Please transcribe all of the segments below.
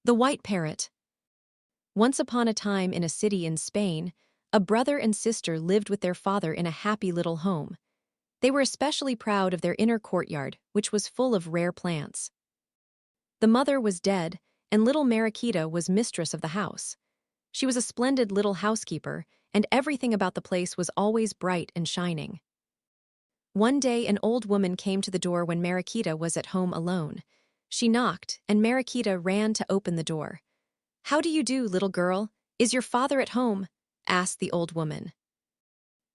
The White Parrot. Once upon a time in a city in Spain, a brother and sister lived with their father in a happy little home. They were especially proud of their inner courtyard, which was full of rare plants. The mother was dead, and little Mariquita was mistress of the house. She was a splendid little housekeeper, and everything about the place was always bright and shining. One day an old woman came to the door when Mariquita was at home alone. She knocked, and Mariquita ran to open the door. "How do you do, little girl? Is your father at home?" asked the old woman.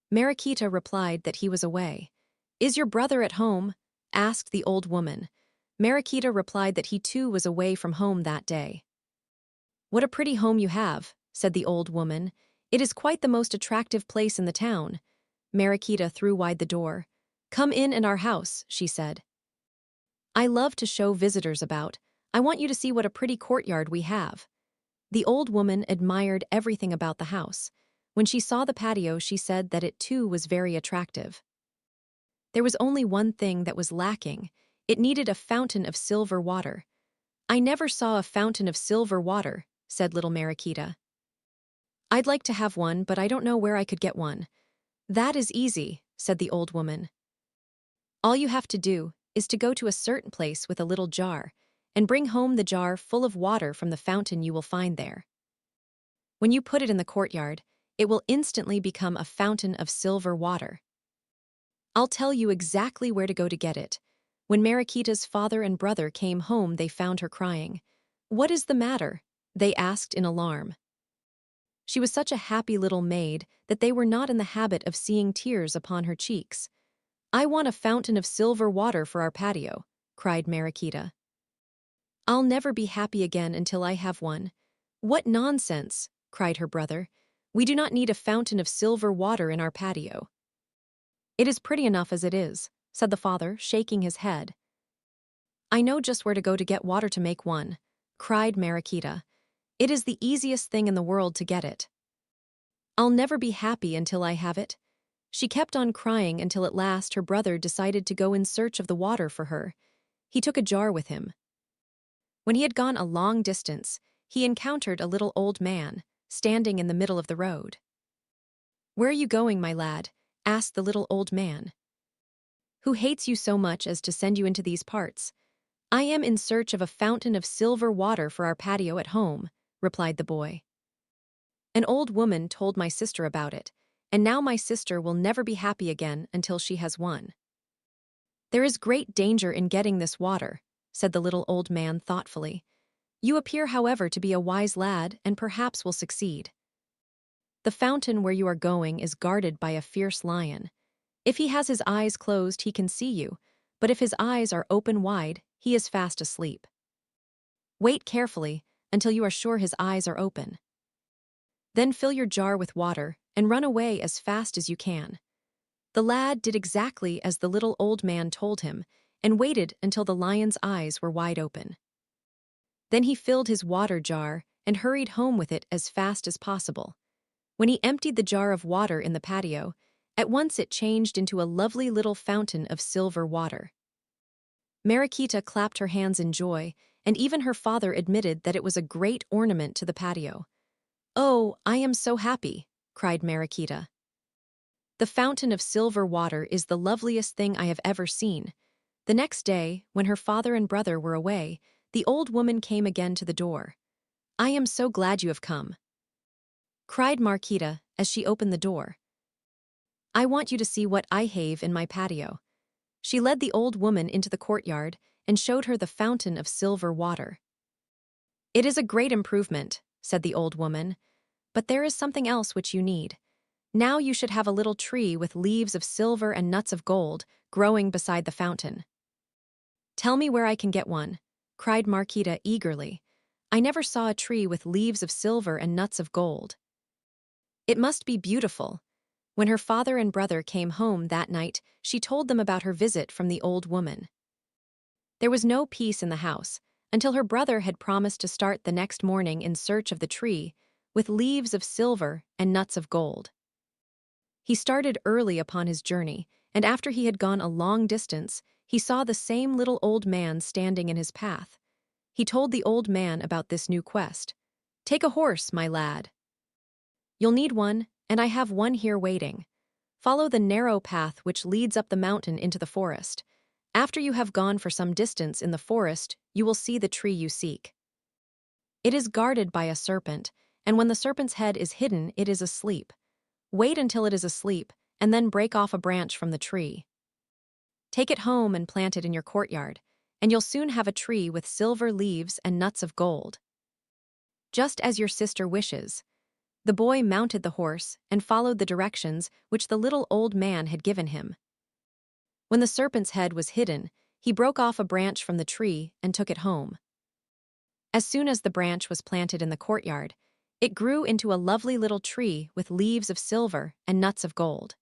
Mariquita replied that he was away. "Is your brother at home?" asked the old woman. Mariquita replied that he too was away from home that day. "What a pretty home you have," said the old woman. "It is quite the most attractive place in the town." Mariquita threw wide the door. "Come in our house," she said. "I love to show visitors about. I want you to see what a pretty courtyard we have." The old woman admired everything about the house. When she saw the patio, she said that it too was very attractive. There was only one thing that was lacking. It needed a fountain of silver water. "I never saw a fountain of silver water," said little Mariquita. "I'd like to have one, but I don't know where I could get one." "That is easy," said the old woman. "All you have to do is to go to a certain place with a little jar, and bring home the jar full of water from the fountain you will find there. When you put it in the courtyard, it will instantly become a fountain of silver water. I'll tell you exactly where to go to get it." When Mariquita's father and brother came home, they found her crying. "What is the matter?" they asked in alarm. She was such a happy little maid that they were not in the habit of seeing tears upon her cheeks. "I want a fountain of silver water for our patio," cried Mariquita. "I'll never be happy again until I have one." "What nonsense!" cried her brother. "We do not need a fountain of silver water in our patio." "It is pretty enough as it is," said the father, shaking his head. "I know just where to go to get water to make one," cried Mariquita. "It is the easiest thing in the world to get it. I'll never be happy until I have it." She kept on crying until at last her brother decided to go in search of the water for her. He took a jar with him. When he had gone a long distance, he encountered a little old man, standing in the middle of the road. "Where are you going, my lad?" asked the little old man. "Who hates you so much as to send you into these parts?" "I am in search of a fountain of silver water for our patio at home," replied the boy. "An old woman told my sister about it, and now my sister will never be happy again until she has one." "There is great danger in getting this water," said the little old man thoughtfully. "You appear, however, to be a wise lad and perhaps will succeed. The fountain where you are going is guarded by a fierce lion. If he has his eyes closed, he can see you, but if his eyes are open wide, he is fast asleep. Wait carefully until you are sure his eyes are open. Then fill your jar with water and run away as fast as you can." The lad did exactly as the little old man told him and waited until the lion's eyes were wide open. Then he filled his water jar and hurried home with it as fast as possible. When he emptied the jar of water in the patio, at once it changed into a lovely little fountain of silver water. Mariquita clapped her hands in joy, and even her father admitted that it was a great ornament to the patio. "Oh, I am so happy," cried Mariquita. "The fountain of silver water is the loveliest thing I have ever seen." The next day, when her father and brother were away, the old woman came again to the door. "I am so glad you have come," cried Mariquita as she opened the door. "I want you to see what I have in my patio." She led the old woman into the courtyard and showed her the fountain of silver water. "It is a great improvement," said the old woman, "but there is something else which you need. Now you should have a little tree with leaves of silver and nuts of gold growing beside the fountain." "Tell me where I can get one," cried Mariquita eagerly. "I never saw a tree with leaves of silver and nuts of gold." "It must be beautiful." When her father and brother came home that night, she told them about her visit from the old woman. There was no peace in the house until her brother had promised to start the next morning in search of the tree with leaves of silver and nuts of gold. He started early upon his journey, and after he had gone a long distance, he saw the same little old man standing in his path. He told the old man about this new quest. "Take a horse, my lad. You'll need one, and I have one here waiting. Follow the narrow path which leads up the mountain into the forest. After you have gone for some distance in the forest, you will see the tree you seek. It is guarded by a serpent, and when the serpent's head is hidden, it is asleep. Wait until it is asleep, and then break off a branch from the tree. Take it home and plant it in your courtyard, and you'll soon have a tree with silver leaves and nuts of gold. Just as your sister wishes." The boy mounted the horse and followed the directions which the little old man had given him. When the serpent's head was hidden, he broke off a branch from the tree and took it home. As soon as the branch was planted in the courtyard, it grew into a lovely little tree with leaves of silver and nuts of gold.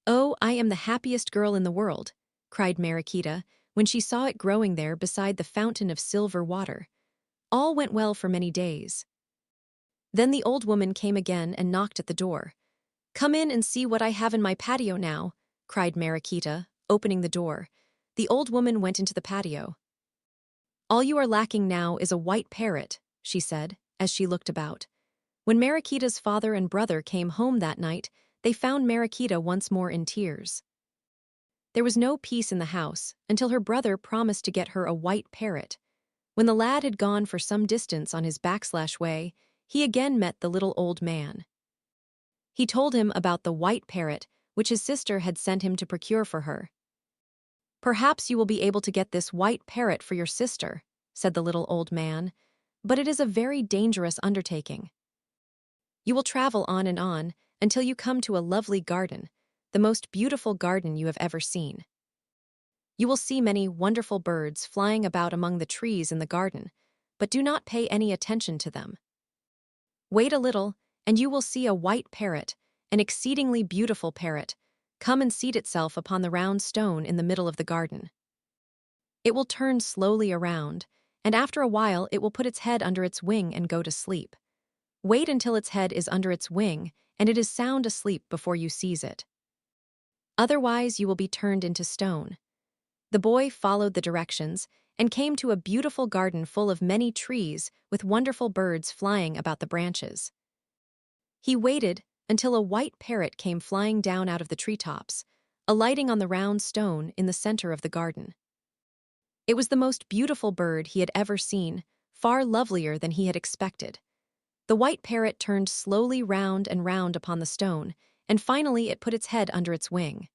"Oh, I am the happiest girl in the world," cried Mariquita when she saw it growing there beside the fountain of silver water. All went well for many days. Then the old woman came again and knocked at the door. "Come in and see what I have in my patio now," cried Mariquita, opening the door. The old woman went into the patio. "All you are lacking now is a white parrot," she said, as she looked about. When Mariquita's father and brother came home that night, they found Mariquita once more in tears. There was no peace in the house until her brother promised to get her a white parrot. When the lad had gone for some distance on his way, he again met the little old man. He told him about the white parrot which his sister had sent him to procure for her. "Perhaps you will be able to get this white parrot for your sister," said the little old man, "but it is a very dangerous undertaking. You will travel on and on until you come to a lovely garden, the most beautiful garden you have ever seen. You will see many wonderful birds flying about among the trees in the garden, but do not pay any attention to them. Wait a little, and you will see a white parrot, an exceedingly beautiful parrot, come and seat itself upon the round stone in the middle of the garden. It will turn slowly around, and after a while it will put its head under its wing and go to sleep. Wait until its head is under its wing, and it is sound asleep before you seize it. Otherwise you will be turned into stone." The boy followed the directions and came to a beautiful garden full of many trees with wonderful birds flying about the branches. He waited until a white parrot came flying down out of the treetops, alighting on the round stone in the center of the garden. It was the most beautiful bird he had ever seen, far lovelier than he had expected. The white parrot turned slowly round and round upon the stone, and finally it put its head under its wing.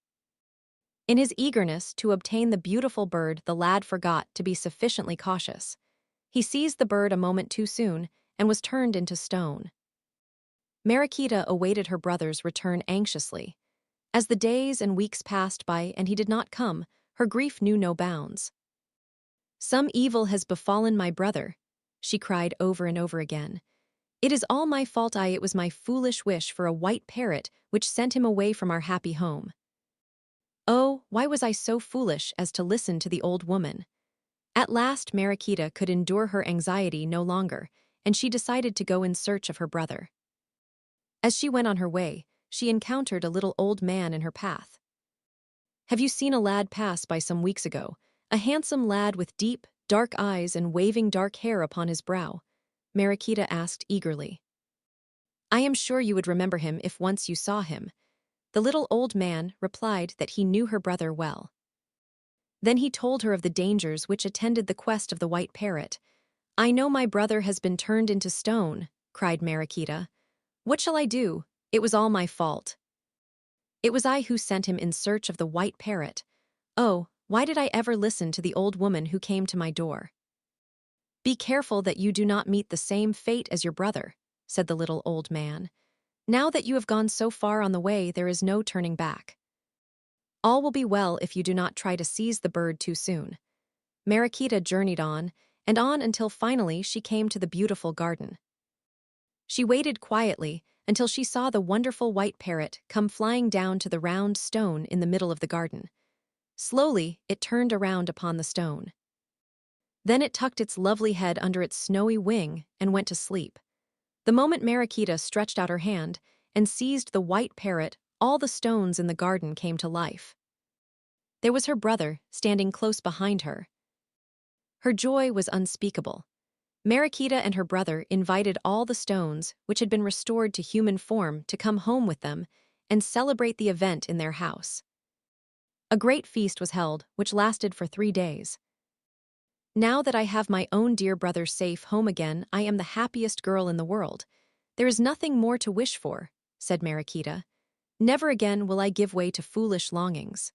In his eagerness to obtain the beautiful bird, the lad forgot to be sufficiently cautious. He seized the bird a moment too soon and was turned into stone. Mariquita awaited her brother's return anxiously. As the days and weeks passed by and he did not come, her grief knew no bounds. "Some evil has befallen my brother," she cried over and over again. "It is all my fault. It was my foolish wish for a white parrot which sent him away from our happy home. Oh, why was I so foolish as to listen to the old woman?" At last Mariquita could endure her anxiety no longer, and she decided to go in search of her brother. As she went on her way, she encountered a little old man in her path. "Have you seen a lad pass by some weeks ago, a handsome lad with deep, dark eyes and waving dark hair upon his brow?" Mariquita asked eagerly. "I am sure you would remember him if once you saw him." The little old man replied that he knew her brother well. Then he told her of the dangers which attended the quest of the white parrot. "I know my brother has been turned into stone," cried Mariquita. "What shall I do? It was all my fault. It was I who sent him in search of the white parrot. Oh, why did I ever listen to the old woman who came to my door?" "Be careful that you do not meet the same fate as your brother," said the little old man. "Now that you have gone so far on the way, there is no turning back. All will be well if you do not try to seize the bird too soon." Mariquita journeyed on, and on until finally she came to the beautiful garden. She waited quietly until she saw the wonderful white parrot come flying down to the round stone in the middle of the garden. Slowly, it turned around upon the stone. Then it tucked its lovely head under its snowy wing and went to sleep. The moment Mariquita stretched out her hand and seized the white parrot, all the stones in the garden came to life. There was her brother standing close behind her. Her joy was unspeakable. Mariquita and her brother invited all the stones, which had been restored to human form, to come home with them and celebrate the event in their house. A great feast was held, which lasted for 3 days. Now that I have my own dear brother safe home again, I am the happiest girl in the world. There is nothing more to wish for, said Mariquita. Never again will I give way to foolish longings.